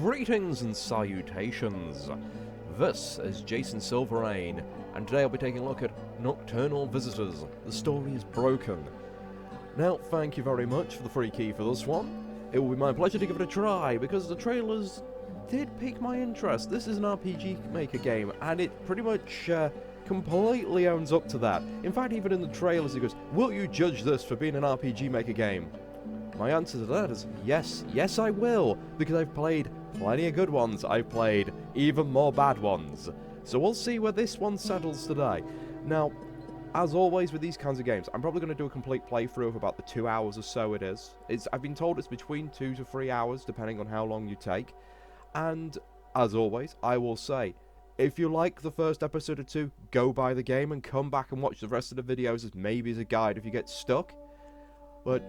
Greetings and salutations. This is Jason Silverain, and today I'll be taking a look at Nocturnal Visitors. The story is broken. Now, thank you very much for the free key for this one. It will be my pleasure to give it a try, because the trailers did pique my interest. This is an RPG Maker game, and it pretty much completely owns up to that. In fact, even in the trailers it goes, "Will you judge this for being an RPG Maker game?" My answer to that is yes. Yes, I will, because I've played plenty of good ones. I've played even more bad ones. So we'll see where this one settles today. Now, as always with these kinds of games, I'm probably going to do a complete playthrough of about the 2 hours or so it is. I've been told it's between 2 to 3 hours, depending on how long you take. And, as always, I will say, if you like the first episode or two, go buy the game and come back and watch the rest of the videos as maybe as a guide if you get stuck. But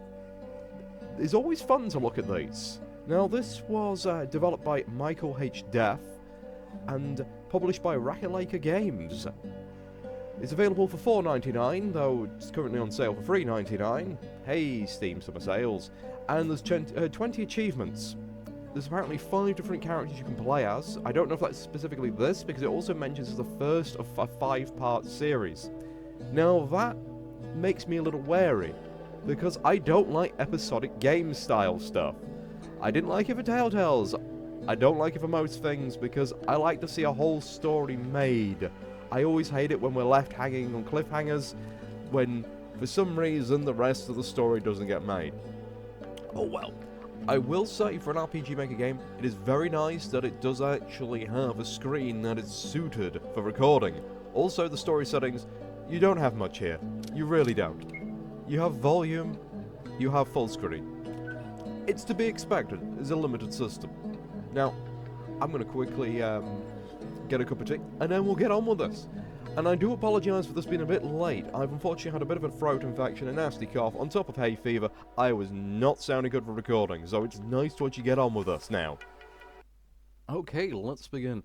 it's always fun to look at these. Now, this was developed by Miguel H and published by Ratalaika Games. It's available for $4.99, though it's currently on sale for $3.99. Hey, Steam Summer Sales. And there's 20 achievements. There's apparently 5 different characters you can play as. I don't know if that's specifically this, because it also mentions it's the first of a 5-part series. Now, that makes me a little wary, because I don't like episodic game-style stuff. I didn't like it for Telltales. I don't like it for most things, because I like to see a whole story made. I always hate it when we're left hanging on cliffhangers, when, for some reason, the rest of the story doesn't get made. Oh well. I will say, for an RPG Maker game, it is very nice that it does actually have a screen that is suited for recording. Also, the story settings, you don't have much here. You really don't. You have volume, you have full screen. It's to be expected, it's a limited system. Now, I'm going to quickly get a cup of tea, and then we'll get on with this. And I do apologise for this being a bit late. I've unfortunately had a bit of a throat infection, a nasty cough, on top of hay fever. I was not sounding good for recording, so it's nice to actually get on with us now. Okay, let's begin.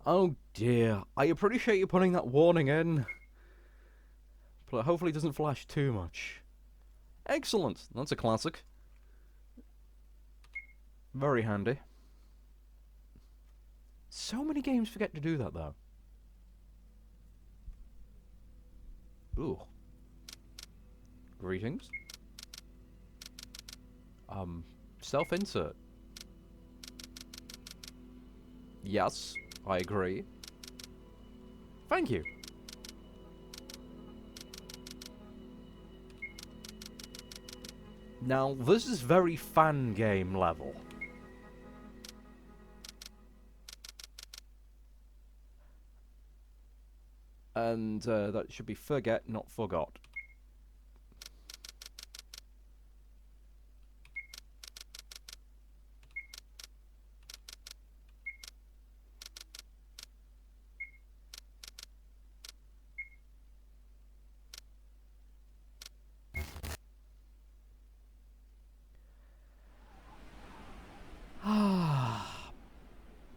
Oh dear, I appreciate you putting that warning in. But hopefully it doesn't flash too much. Excellent, that's a classic. Very handy. So many games forget to do that, though. Ooh. Greetings. Self-insert. Yes, I agree. Thank you. Now, this is very fan game level. And that should be forget, not forgot.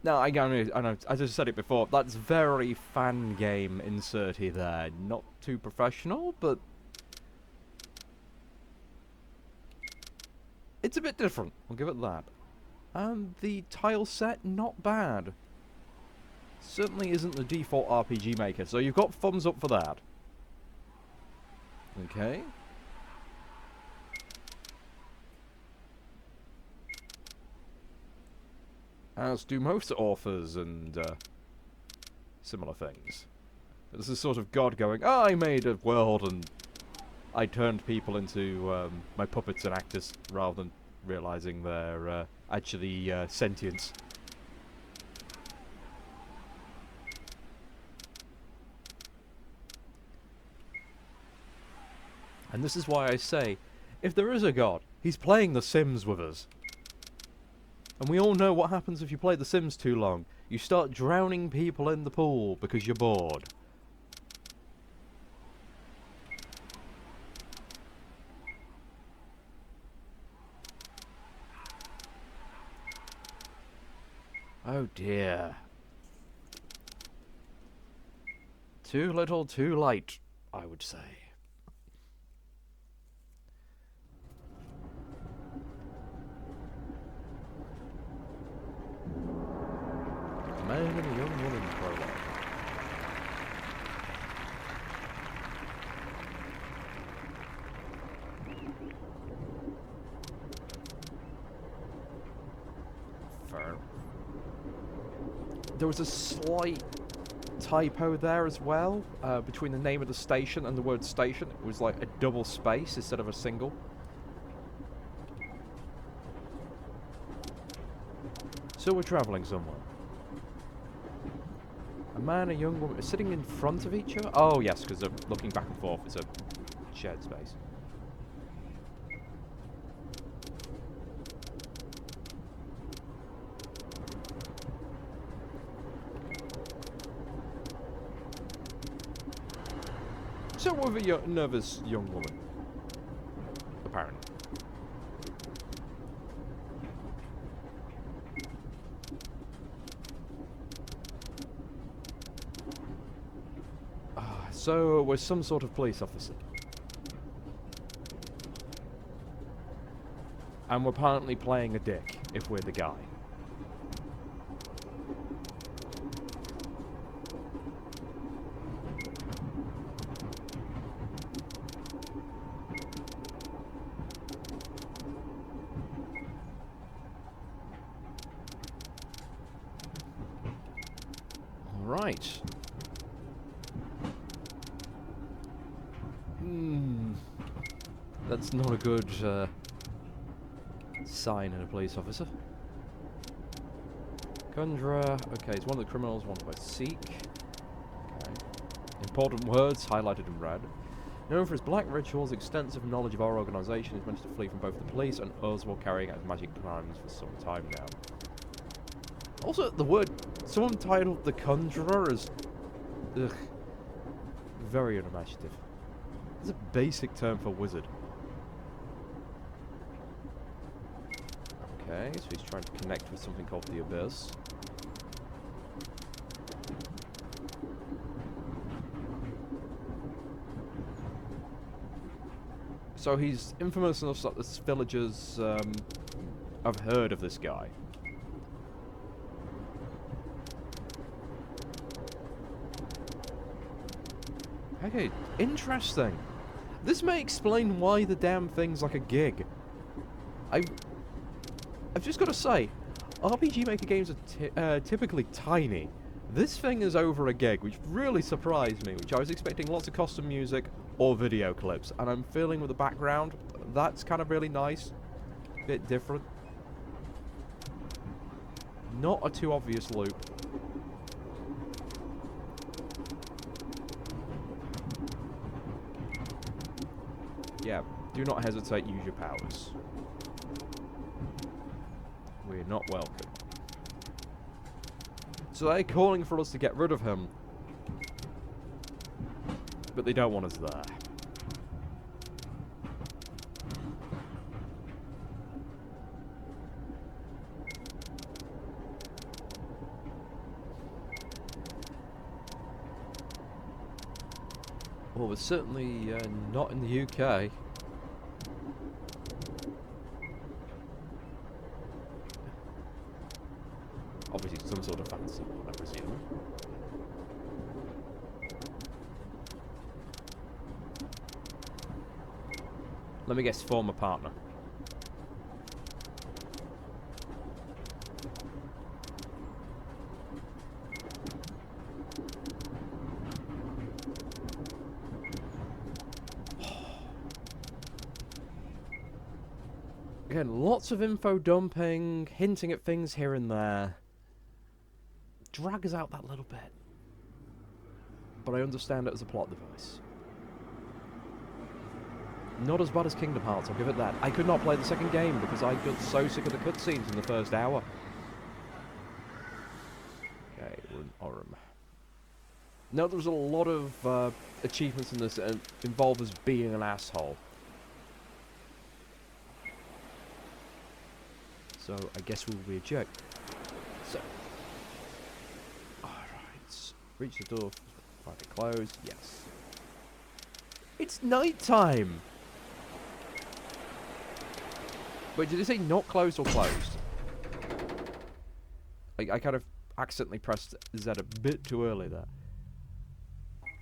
Now, I know, as I said it before, that's very fan game inserty there. Not too professional, but it's a bit different, I'll give it that. And the tile set, not bad. Certainly isn't the default RPG Maker, so you've got thumbs up for that. Okay. As do most authors and similar things. This is sort of God going, oh, I made a world and I turned people into my puppets and actors rather than realizing they're actually sentient. And this is why I say, if there is a God, he's playing The Sims with us. And we all know what happens if you play The Sims too long. You start drowning people in the pool because you're bored. Oh dear. Too little, too late, I would say. there was a slight typo there as well, between the name of the station and the word station. It was like a double space instead of a single. So we're travelling somewhere. A man and a young woman are sitting in front of each other? Oh yes, because they're looking back and forth. It's a shared space. So with a nervous young woman, apparently. So we're some sort of police officer. And we're apparently playing a dick, if we're the guy. Alright. That's not a good sign in a police officer. Conjurer. Okay, it's one of the criminals wanted by Seek. Okay. Important words highlighted in red. Known for his black rituals, extensive knowledge of our organisation, he's managed to flee from both the police and us while carrying out his magic crimes for some time now. Also, the word, someone titled The Conjurer is, ugh, very unimaginative. It's a basic term for wizard. Okay, so he's trying to connect with something called the Abyss. So he's infamous enough that the villagers have heard of this guy. Okay, interesting. This may explain why the damn thing's like a gig. I've just got to say, RPG Maker games are typically tiny. This thing is over a gig, which really surprised me, which I was expecting lots of custom music or video clips, and I'm feeling with the background, that's kind of really nice. Bit different. Not a too obvious loop. Yeah, do not hesitate, use your powers. We're not welcome. So they're calling for us to get rid of him. But they don't want us there. Well, we're certainly not in the UK. Obviously some sort of fantasy, I presume. Let me guess, former partner. Again, lots of info dumping, hinting at things here and there. Drag us out that little bit. But I understand it as a plot device. Not as bad as Kingdom Hearts, I'll give it that. I could not play the second game because I got so sick of the cutscenes in the first hour. Okay, we're in Orem. Now, there's a lot of achievements in this that involve us being an asshole. So, I guess we'll be a jerk. So. Alright. Reach the door. Find it closed. Yes. It's night time! Wait, did it say not closed or closed? I kind of accidentally pressed Z a bit too early there.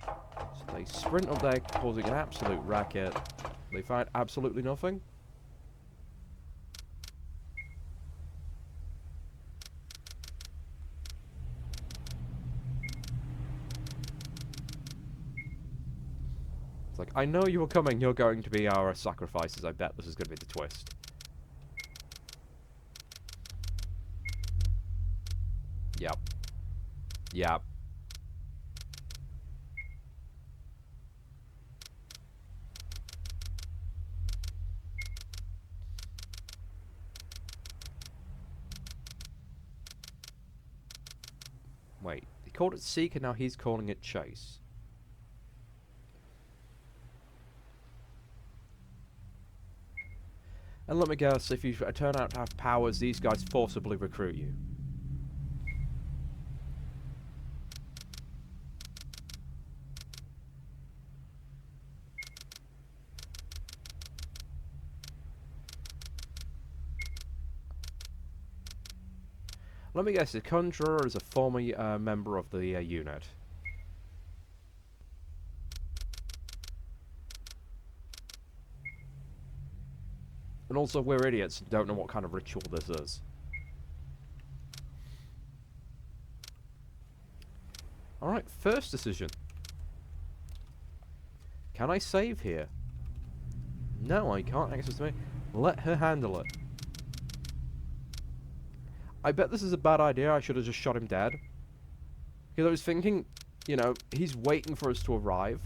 So they sprint up there, causing an absolute racket. They find absolutely nothing. Like, I know you were coming. You're going to be our sacrifices. I bet this is going to be the twist. Yep. Yep. Wait, he called it Seek and now he's calling it Chase. And let me guess, if you turn out to have powers, these guys forcibly recruit you. Let me guess, the Conjurer is a former member of the unit. And also, we're idiots and don't know what kind of ritual this is. Alright, first decision. Can I save here? No, I can't access me. Let her handle it. I bet this is a bad idea. I should have just shot him dead. Because I was thinking, you know, he's waiting for us to arrive.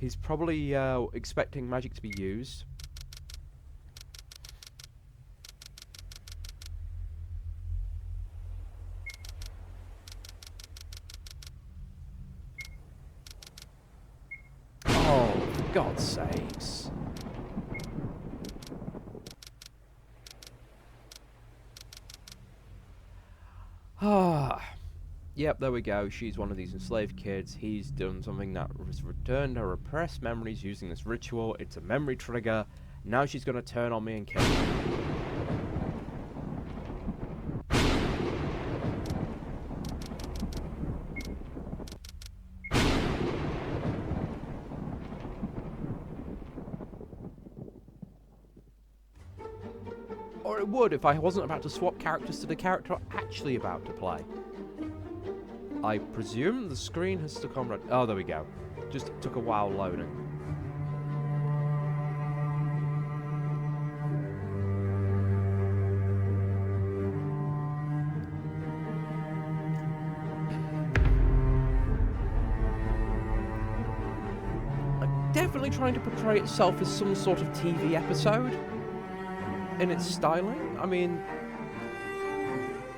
He's probably expecting magic to be used. Oh, for God's sakes. Ah, yep, there we go. She's one of these enslaved kids. He's done something that has returned her repressed memories using this ritual. It's a memory trigger. Now she's going to turn on me and kill me. Or it would if I wasn't about to swap characters to the character I'm actually about to play. I presume the screen has stuck on red. Oh, there we go. Just took a while loading. I'm definitely trying to portray itself as some sort of TV episode. In its styling, I mean,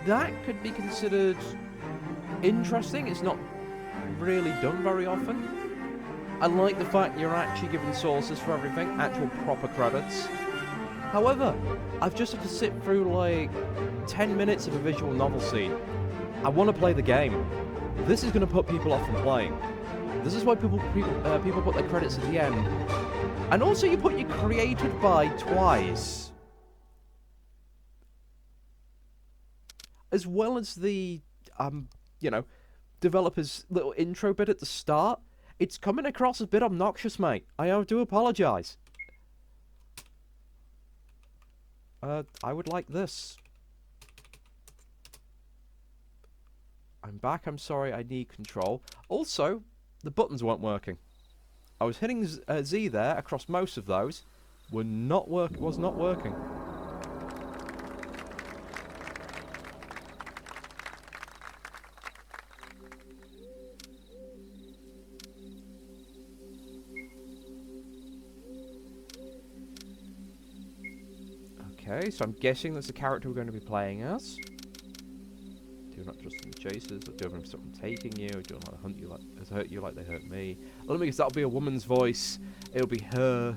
that could be considered interesting. It's not really done very often. I like the fact you're actually given sources for everything, actual proper credits. However, I've just had to sit through like 10 minutes of a visual novel scene. I want to play the game. This is going to put people off from playing. This is why people put their credits at the end. And also you put your created by twice. As well as the, you know, developer's little intro bit at the start. It's coming across a bit obnoxious, mate. I do apologise. I would like this. I'm back, I'm sorry, I need control. Also, the buttons weren't working. I was hitting Z there across most of those. Was not working. Okay, so I'm guessing that's the character we're going to be playing as. Do not trust in the chasers, or do not stop them taking you, or do not hunt you like hurt you like they hurt me. Let me guess, that'll be a woman's voice. It'll be her.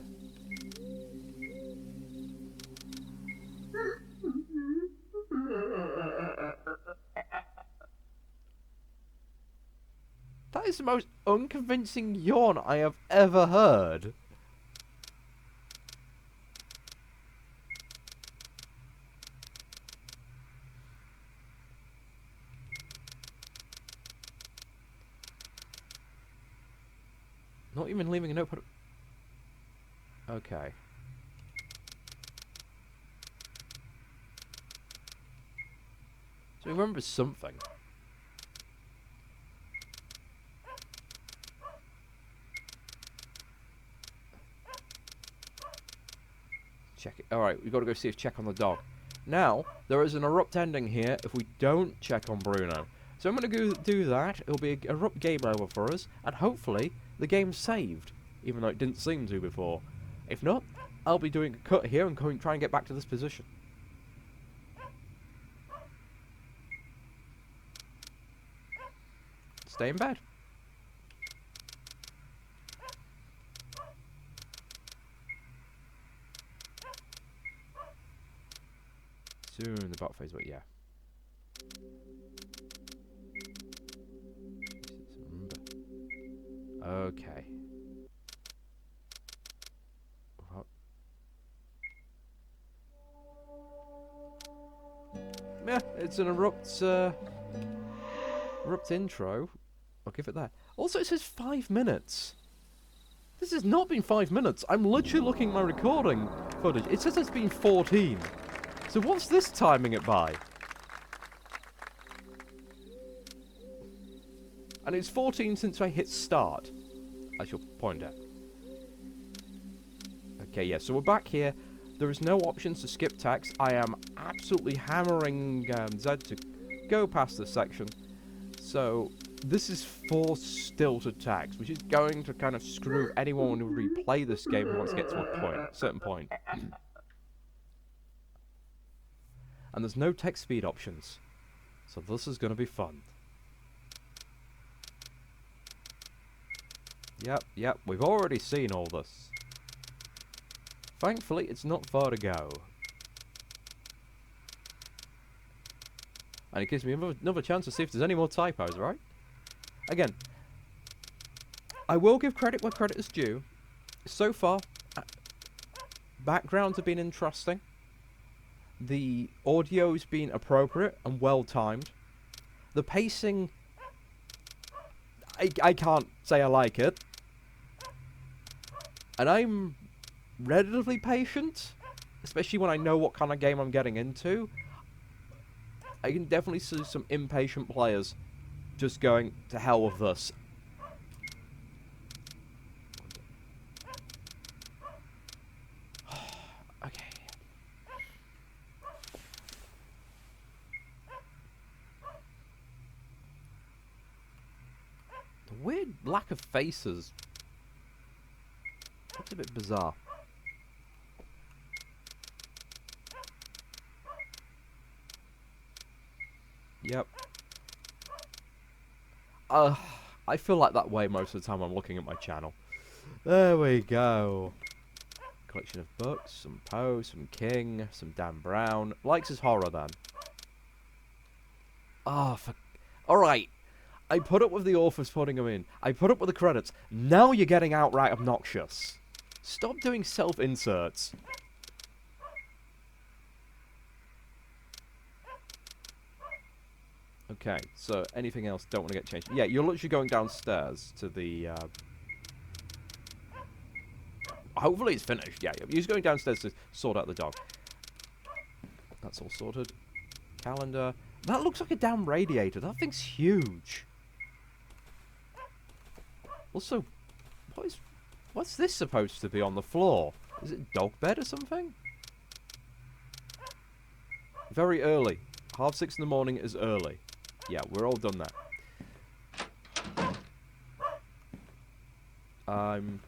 That is the most unconvincing yawn I have ever heard. Not even leaving a note. Okay. So he remembers something. Check it. Alright, we've got to go see if check on the dog. Now, there is an erupt ending here if we don't check on Bruno. So I'm going to go do that. It'll be an erupt game over for us, and hopefully the game's saved, even though it didn't seem to before. If not, I'll be doing a cut here and try and get back to this position. Stay in bed. Soon the bot phase, but yeah. Okay. What? Yeah, it's an erupt intro. I'll give it that. Also, it says 5 minutes. This has not been 5 minutes. I'm literally looking at my recording footage. It says it's been 14. So what's this timing it by? And it's 14 since I hit start. I shall point out. Okay, yeah, so we're back here. There is no options to skip text. I am absolutely hammering Z to go past this section. So this is forced stilted text, which is going to kind of screw anyone who replay this game who wants to get to a certain point. And there's no text speed options. So this is going to be fun. Yep, we've already seen all this. Thankfully, it's not far to go. And it gives me another chance to see if there's any more typos, right? Again, I will give credit where credit is due. So far, backgrounds have been interesting. The audio's been appropriate and well-timed. The pacing, I can't say I like it. And I'm relatively patient, especially when I know what kind of game I'm getting into. I can definitely see some impatient players just going, to hell with this. Okay. The weird lack of faces. That's a bit bizarre. Yep. I feel like that way most of the time I'm looking at my channel. There we go. Collection of books, some Poe, some King, some Dan Brown. Likes his horror then. Alright. I put up with the authors putting them in. I put up with the credits. Now you're getting outright obnoxious. Stop doing self-inserts. Okay, so anything else don't want to get changed. Yeah, you're literally going downstairs to the... Hopefully it's finished. Yeah, you're just going downstairs to sort out the dog. That's all sorted. Calendar. That looks like a damn radiator. That thing's huge. Also, what's this supposed to be on the floor? Is it a dog bed or something? Very early. 6:30 in the morning is early. Yeah, we're all done that. I'm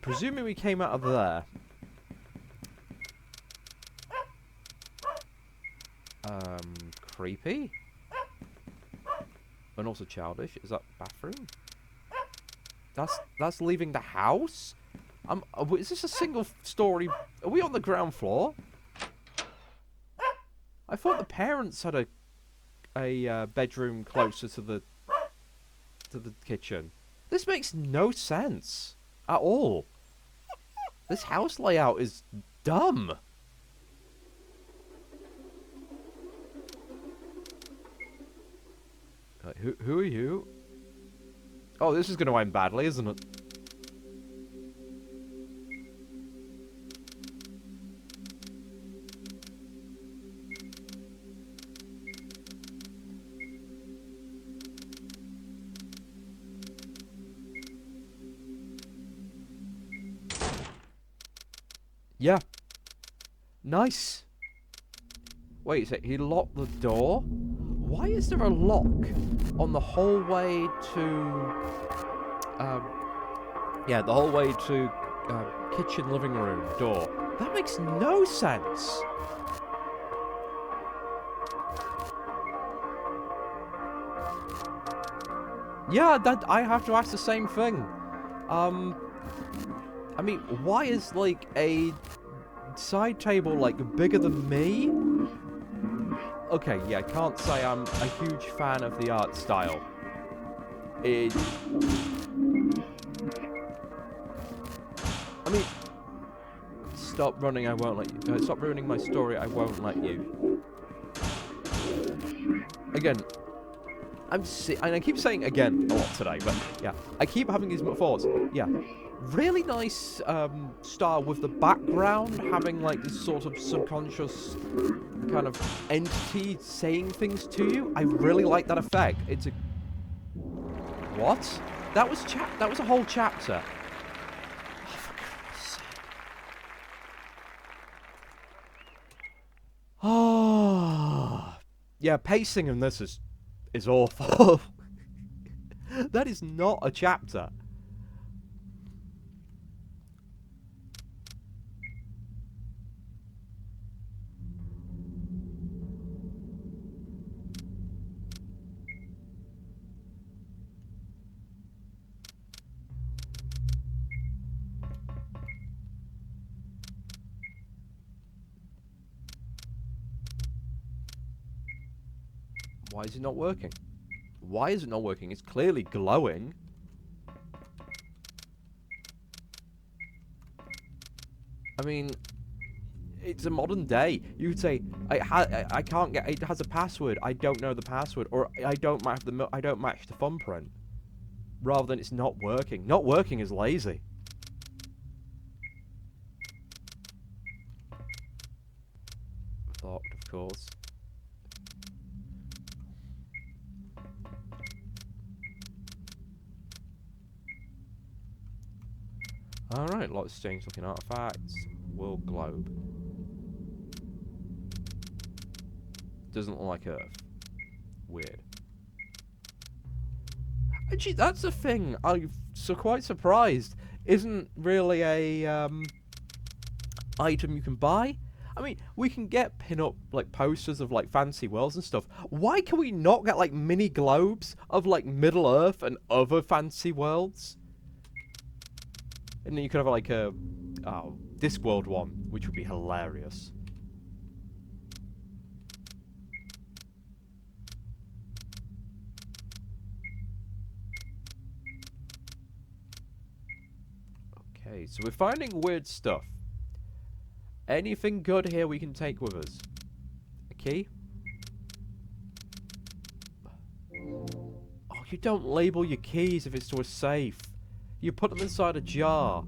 presuming we came out of there. Creepy. And also childish. Is that bathroom? That's leaving the house? Is this a single story? Are we on the ground floor? I thought the parents had a bedroom closer to the kitchen. This makes no sense at all. This house layout is dumb. Who are you? Oh, this is going to end badly, isn't it? Yeah. Nice. Wait a sec, he locked the door? Why is there a lock on the hallway to... yeah, the hallway to kitchen living room door? That makes no sense. Yeah, I have to ask the same thing. I mean, why is, like, a side table, like, bigger than me? Okay, yeah, I can't say I'm a huge fan of the art style. I mean, stop running, I won't let you. Stop ruining my story, I won't let you. Again, and I keep saying again a lot today, but yeah, I keep having these thoughts. Yeah, really nice style with the background having like this sort of subconscious kind of entity saying things to you. I really like that effect. It's a what? That was a whole chapter. Oh, for Christ's sake. Oh, yeah, pacing in this is awful. That is not a chapter. Why is it not working? Why is it not working? It's clearly glowing. I mean, it's a modern day. You could say, I can't get, it has a password. I don't know the password, or I don't match the thumbprint. Rather than it's not working. Not working is lazy. Locked, of course. Alright, lot of strange looking artifacts. World globe. Doesn't look like Earth. Weird. Actually, that's a thing I'm quite surprised isn't really a item you can buy. I mean, we can get pin-up like posters of like fancy worlds and stuff. Why can we not get like mini globes of like Middle Earth and other fancy worlds? And then you could have like a Discworld one, which would be hilarious. Okay, so we're finding weird stuff. Anything good here we can take with us? A key? Oh, you don't label your keys if it's to a safe. You put them inside a jar.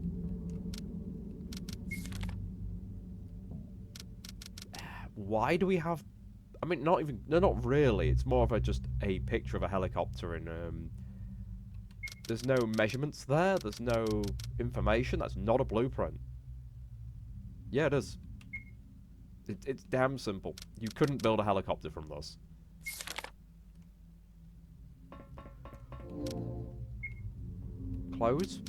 Why do we have... I mean, not even... No, not really. It's more of just a picture of a helicopter and... There's no measurements there. There's no information. That's not a blueprint. Yeah, it is. It's damn simple. You couldn't build a helicopter from this. Close.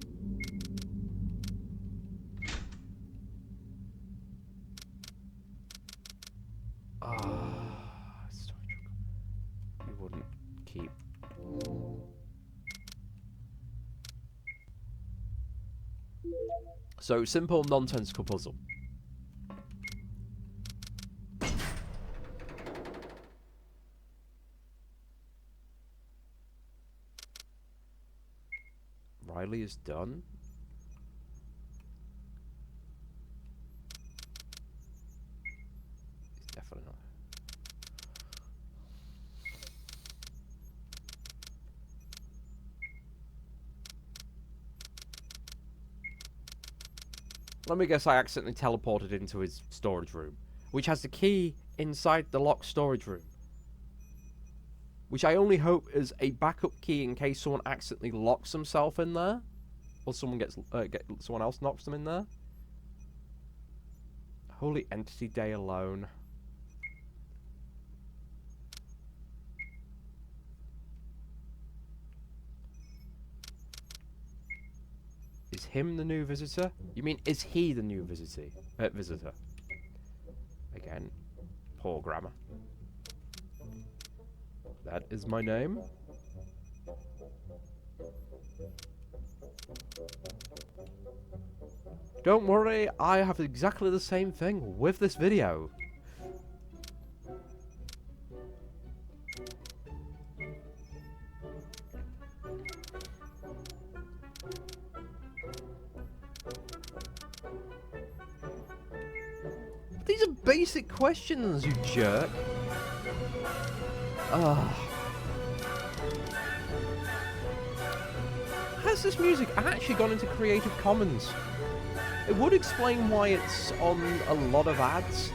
You wouldn't keep. So, simple, nonsensical puzzle. Riley is done. He's definitely not. Let me guess, I accidentally teleported into his storage room, which has the key inside the locked storage room. Which I only hope is a backup key in case someone accidentally locks himself in there. Or someone someone else knocks them in there. Oh, Holy Entity Day alone. Is him the new visitor? You mean, is he the new visitor? Again, poor grammar. That is my name. Don't worry, I have exactly the same thing with this video. These are basic questions, you jerk. Has this music actually gone into Creative Commons? It would explain why it's on a lot of ads.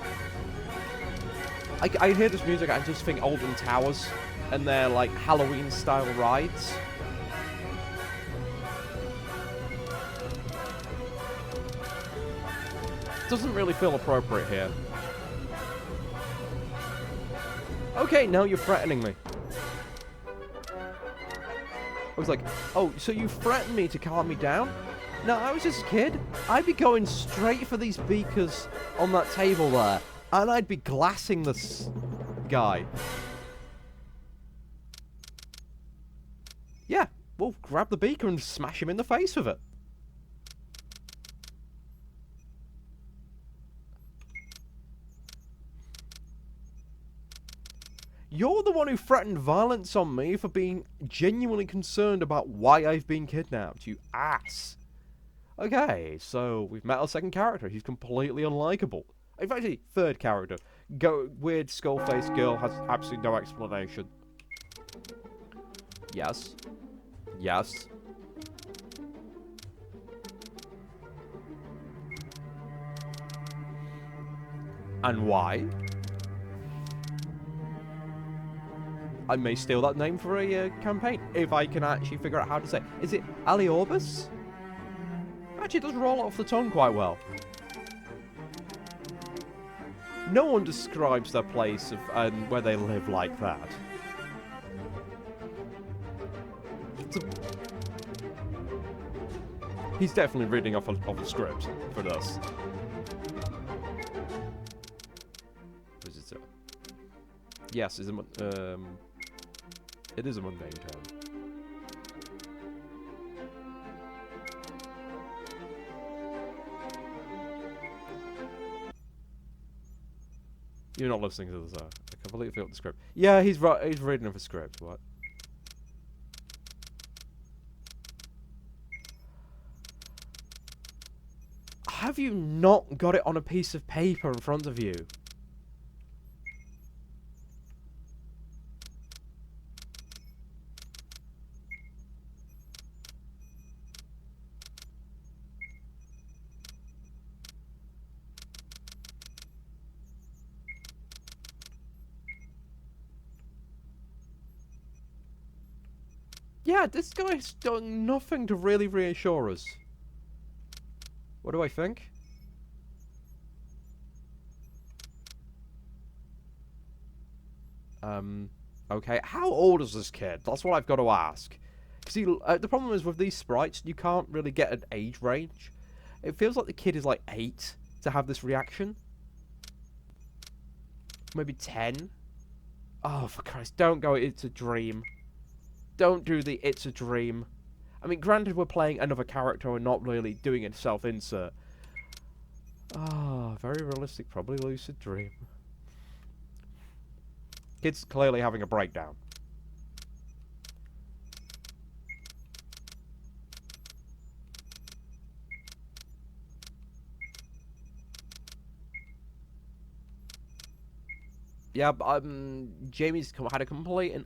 I hear this music, I just think Alton Towers and their like Halloween-style rides. Doesn't really feel appropriate here. Okay, now you're threatening me. I was like, oh, so you threatened me to calm me down? No, I was just a kid. I'd be going straight for these beakers on that table there, and I'd be glassing this guy. Yeah, we'll grab the beaker and smash him in the face with it. You're the one who threatened violence on me for being genuinely concerned about why I've been kidnapped, you ass. Okay, so we've met our second character. He's completely unlikable. In fact, third character. Weird skull-faced girl has absolutely no explanation. Yes. Yes. And why? I may steal that name for a campaign, if I can actually figure out how to say it. Is it Aliorbus? Actually, it does roll off the tongue quite well. No one describes their place of where they live like that. He's definitely reading off a script for this. Visitor. Yes, it is a mundane term. You're not listening to this, I completely forgot the script. Yeah, he's reading off a script, what? Have you not got it on a piece of paper in front of you? Yeah, this guy's done nothing to really reassure us. What do I think? Okay. How old is this kid? That's what I've got to ask. See, the problem is with these sprites, you can't really get an age range. It feels like the kid is like 8 to have this reaction. Maybe 10. Oh, for Christ, don't go, it's a dream. Don't do the it's a dream. I mean, granted, we're playing another character and not really doing a self-insert. Ah, very realistic, probably lucid dream. Kid's clearly having a breakdown. Yeah, Jamie's had a complete and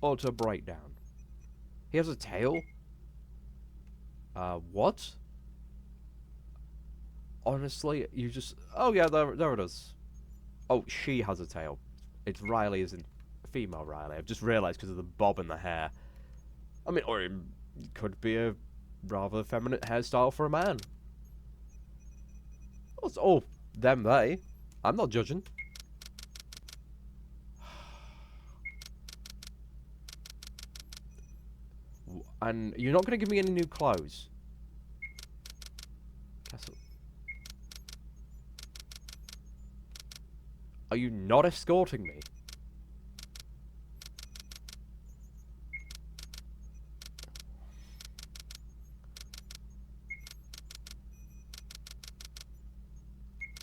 utter breakdown. He has a tail? What? Honestly, you just... Oh, yeah, there it is. Oh, she has a tail. It's Riley, isn't female Riley. I've just realised because of the bob in the hair. I mean, or it could be a rather feminine hairstyle for a man. Oh, them, they. I'm not judging. And you're not going to give me any new clothes. Castle. Are you not escorting me?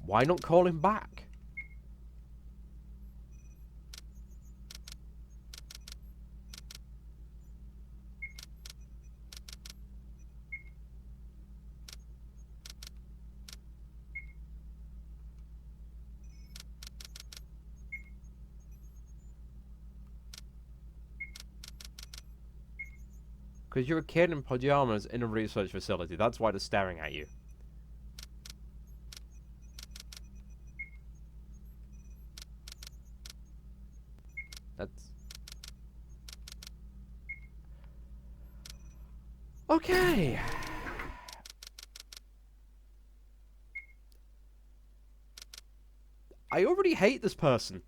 Why not call him back? Because you're a kid in pajamas in a research facility. That's why they're staring at you. That's... Okay. I already hate this person.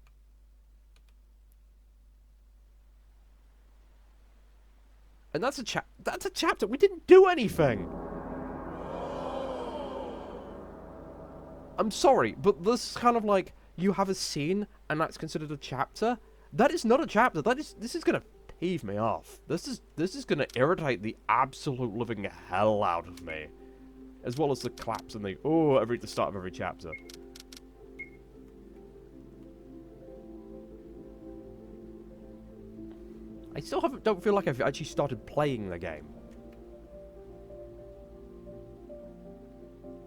And that's a chapter. We didn't do anything. I'm sorry, but this is kind of like you have a scene and that's considered a chapter. That is not a chapter. This is gonna peeve me off. This is gonna irritate the absolute living hell out of me. As well as the claps and the at the start of every chapter. I still don't feel like I've actually started playing the game.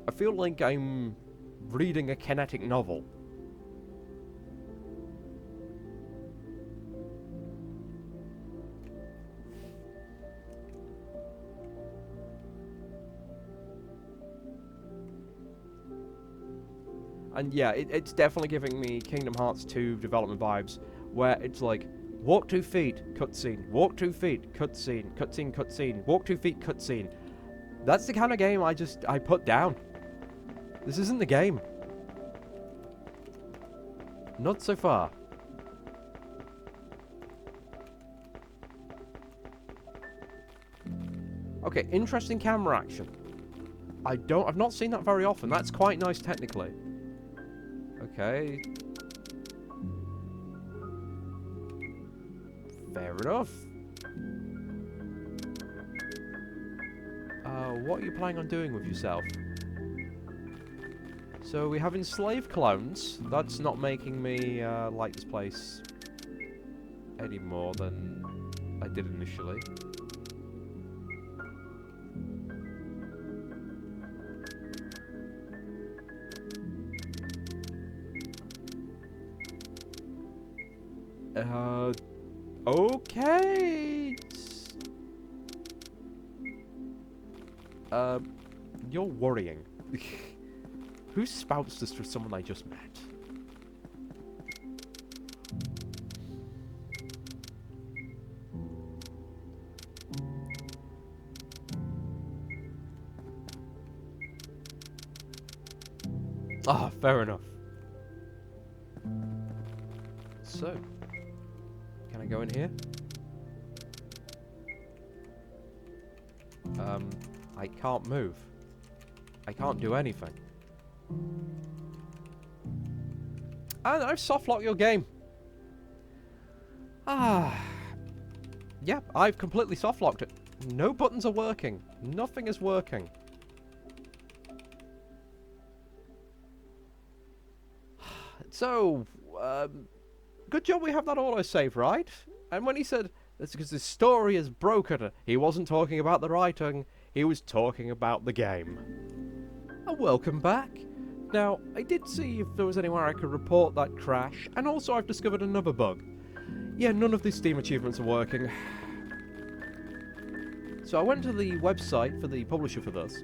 I feel like I'm reading a kinetic novel. And yeah, it's definitely giving me Kingdom Hearts 2 development vibes, where it's like, walk 2 feet, cutscene, walk 2 feet, cutscene, cutscene, cutscene, walk 2 feet, cutscene. That's the kind of game I put down. This isn't the game. Not so far. Okay, interesting camera action. I've not seen that very often. That's quite nice technically. Okay. Fair enough. What are you planning on doing with yourself? So we have enslaved clones. That's not making me like this place any more than I did initially. Okay. You're worrying. Who spouts this for someone I just met? Ah, fair enough. So, can I go in here? I can't move. I can't do anything. And I've softlocked your game. Yep, I've completely softlocked it. No buttons are working. Nothing is working. So, good job we have that autosave, right? And when he said, that's because the story is broken, he wasn't talking about the writing, he was talking about the game. And welcome back. Now, I did see if there was anywhere I could report that crash, and also I've discovered another bug. Yeah, none of these Steam achievements are working. So I went to the website for the publisher for this,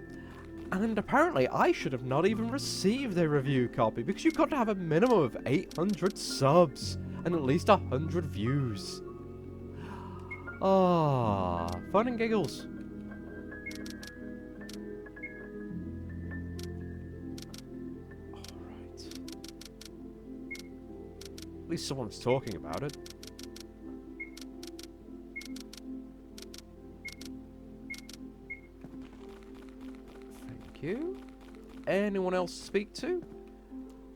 and apparently I should have not even received a review copy, because you've got to have a minimum of 800 subs, and at least 100 views. Ah, fun and giggles. least someone's talking about it. Thank you. Anyone else to speak to?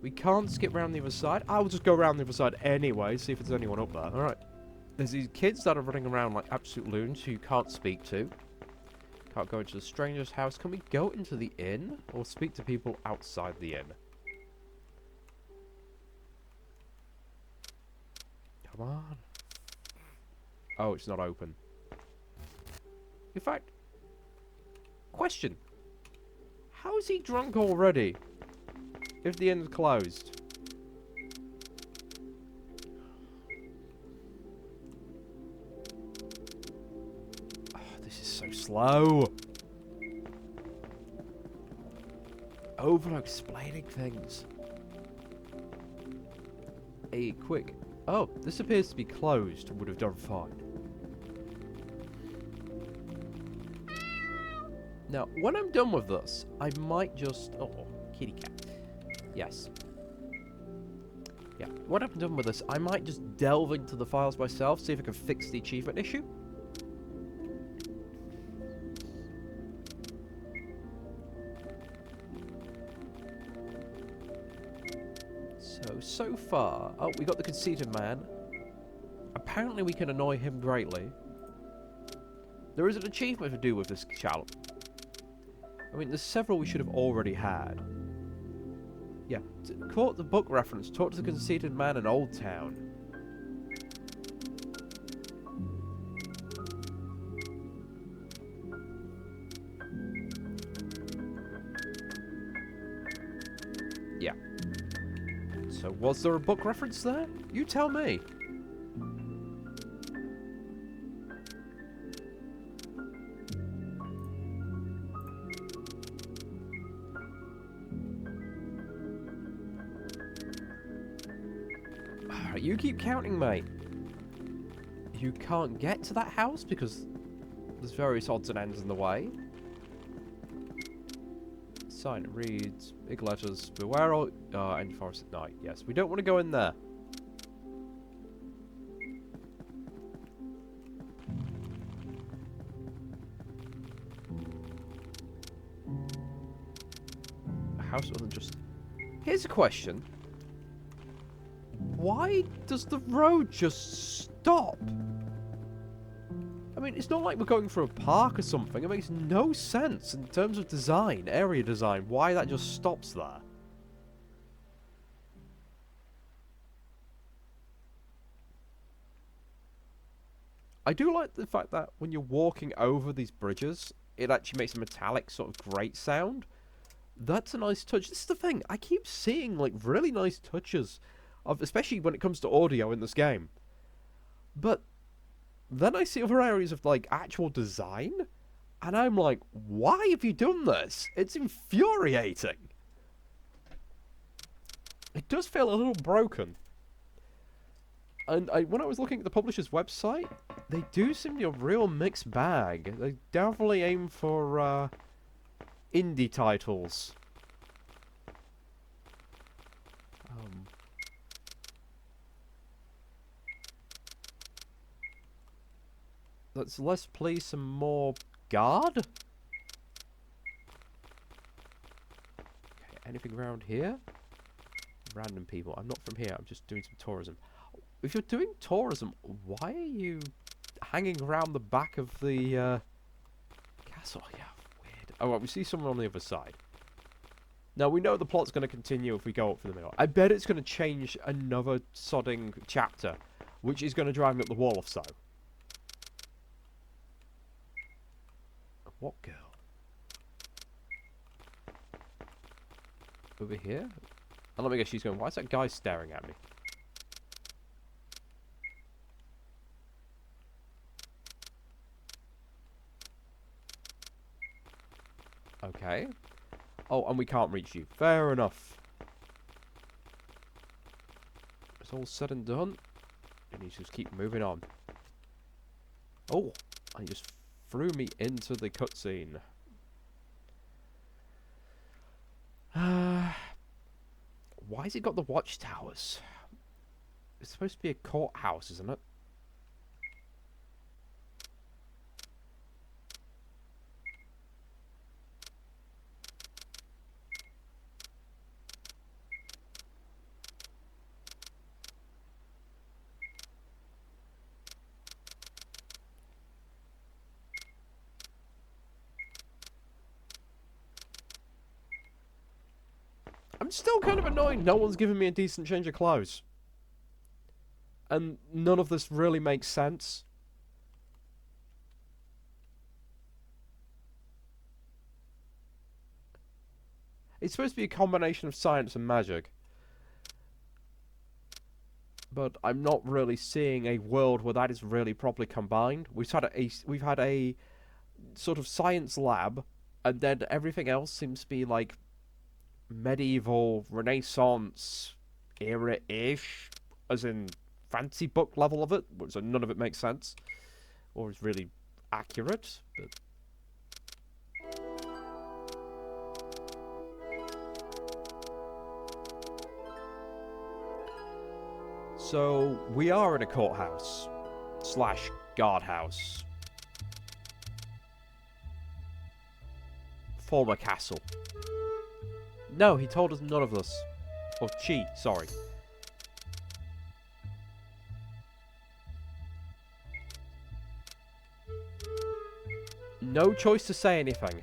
We can't skip round the other side. I'll just go around the other side anyway, see if there's anyone up there. Alright. There's these kids that are running around like absolute loons who you can't speak to. Can't go into the stranger's house. Can we go into the inn? Or speak to people outside the inn? Come on. Oh, it's not open. In fact, question. How is he drunk already? If the inn's closed. Oh, this is so slow. Over-explaining things. A quick... Oh, this appears to be closed. Would have done fine. Now, when I'm done with this, I might just... Oh, kitty cat. Yes. Yeah, when I'm done with this, I might just delve into the files myself, see if I can fix the achievement issue. So far... Oh, we got the conceited man. Apparently we can annoy him greatly. There is an achievement to do with this challenge. I mean, there's several we should have already had. Yeah, quote the book reference. Talk to the conceited man in Old Town. Yeah. So, was there a book reference there? You tell me. You keep counting, mate. You can't get to that house because there's various odds and ends in the way. Sign it reads, big letters, beware all... end forest at night. Yes, we don't want to go in there. A house other than just... Here's a question. Why does the road just stop? I mean, it's not like we're going through a park or something. It makes no sense in terms of design, area design, why that just stops there. I do like the fact that when you're walking over these bridges, it actually makes a metallic sort of grate sound. That's a nice touch. This is the thing. I keep seeing, like, really nice touches, especially when it comes to audio in this game. But then I see other areas of, like, actual design, and I'm like, why have you done this? It's infuriating. It does feel a little broken. And when I was looking at the publisher's website, they do seem to be a real mixed bag. They definitely aim for indie titles. Let's play some more guard. Okay, anything around here? Random people. I'm not from here. I'm just doing some tourism. If you're doing tourism, why are you hanging around the back of the castle? Yeah, weird. Oh, well, we see someone on the other side. Now, we know the plot's going to continue if we go up for the middle. I bet it's going to change another sodding chapter, which is going to drive me up the wall or so. What girl? Over here? And let me guess, she's going, why is that guy staring at me? Okay. Oh, and we can't reach you. Fair enough. It's all said and done. And you just keep moving on. Oh, I just threw me into the cutscene. Why has it got the watchtowers? It's supposed to be a courthouse, isn't it? I'm still kind of annoyed no one's given me a decent change of clothes. And none of this really makes sense. It's supposed to be a combination of science and magic. But I'm not really seeing a world where that is really properly combined. We've had a sort of science lab, and then everything else seems to be like medieval, Renaissance era-ish, as in fancy book level of it, so none of it makes sense or is really accurate. But so we are in a courthouse slash guardhouse, former castle. No, he told us none of this. Or she, sorry. No choice to say anything.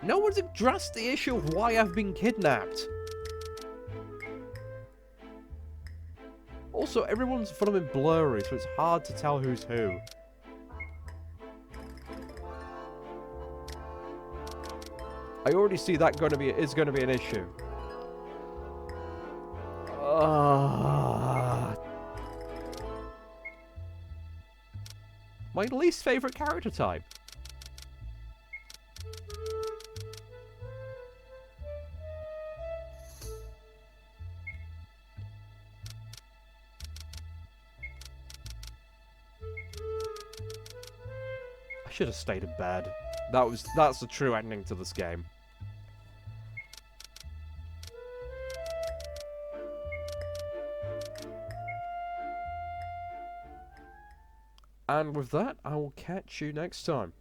No one's addressed the issue of why I've been kidnapped. Also, everyone's fucking blurry, so it's hard to tell who's who. I already see that is going to be an issue. My least favorite character type. I should have stayed in bed. That's the true ending to this game. And with that, I will catch you next time.